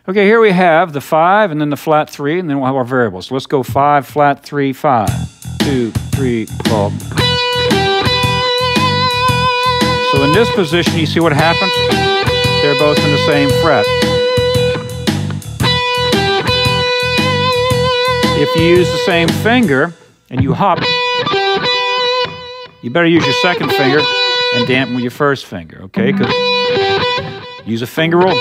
Okay, here we have the 5 and then the flat 3, and then we'll have our variables. So let's go 5, flat 3, 5. 2, 3, 4. So in this position, you see what happens? They're both in the same fret. If you use the same finger and you hop, you better use your second finger and dampen with your first finger, okay? 'Cause use a finger roll.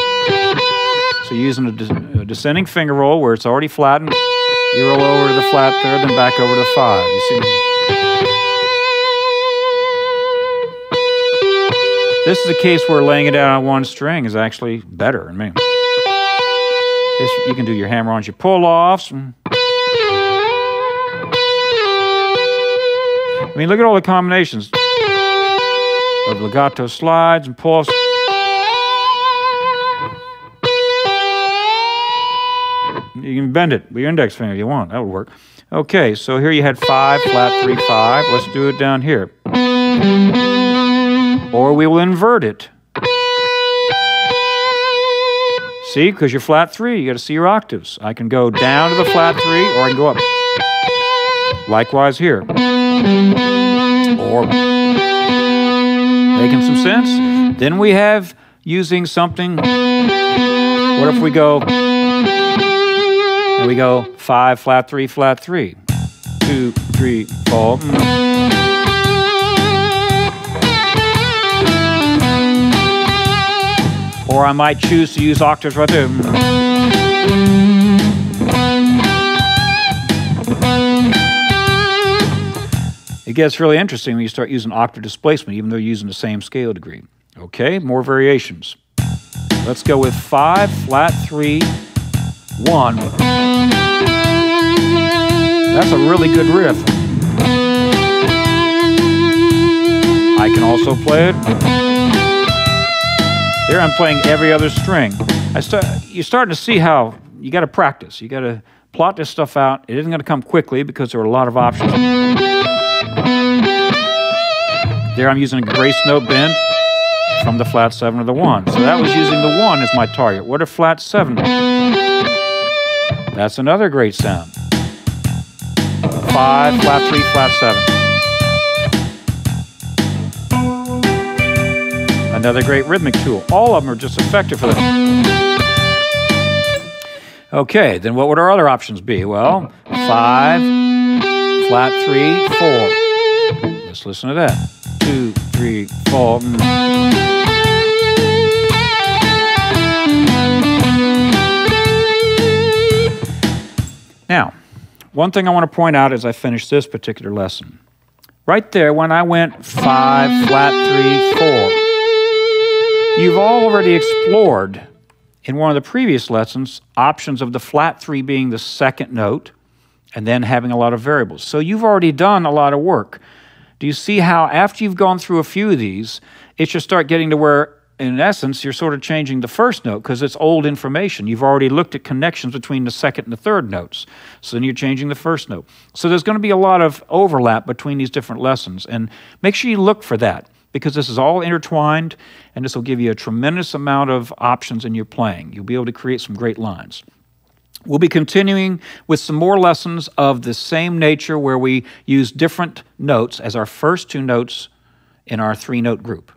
So using a descending finger roll where it's already flattened, you roll over to the flat third, then back over to the 5. You see? This is a case where laying it out on one string is actually better. I mean, you can do your hammer-ons, your pull-offs. I mean, look at all the combinations of legato slides and pull-offs. You can bend it with your index finger if you want. That would work. Okay, so here you had 5, flat 3, 5. Let's do it down here. Or we will invert it. See, because you're flat 3, you got to see your octaves. I can go down to the flat 3, or I can go up. Likewise here. Or, making some sense? Then we have using something. What if we go, and we go 5, flat 3, flat 3. 2, 3, 4. Or I might choose to use octaves right there. It gets really interesting when you start using octave displacement, even though you're using the same scale degree. Okay, more variations. Let's go with 5, flat 3, 1. That's a really good riff. I can also play it. There I'm playing every other string. You're starting to see how you got to practice. You got to plot this stuff out. It isn't going to come quickly because there are a lot of options. There I'm using a grace note bend from the flat 7 to the 1. So that was using the 1 as my target. What if flat 7? That's another great sound. 5, flat 3, flat 7. Another great rhythmic tool. All of them are just effective for that. Okay, then what would our other options be? Well, 5, flat 3, 4. Let's listen to that. 2, 3, 4. Now, one thing I want to point out as I finish this particular lesson. Right there, when I went 5, flat 3, 4, you've already explored in one of the previous lessons options of the flat 3 being the second note and then having a lot of variables. So you've already done a lot of work. Do you see how after you've gone through a few of these, it should start getting to where, in essence, you're sort of changing the first note because it's old information. You've already looked at connections between the second and the third notes. So then you're changing the first note. So there's going to be a lot of overlap between these different lessons. And make sure you look for that because this is all intertwined and this will give you a tremendous amount of options in your playing. You'll be able to create some great lines. We'll be continuing with some more lessons of the same nature where we use different notes as our first 2 notes in our 3-note group.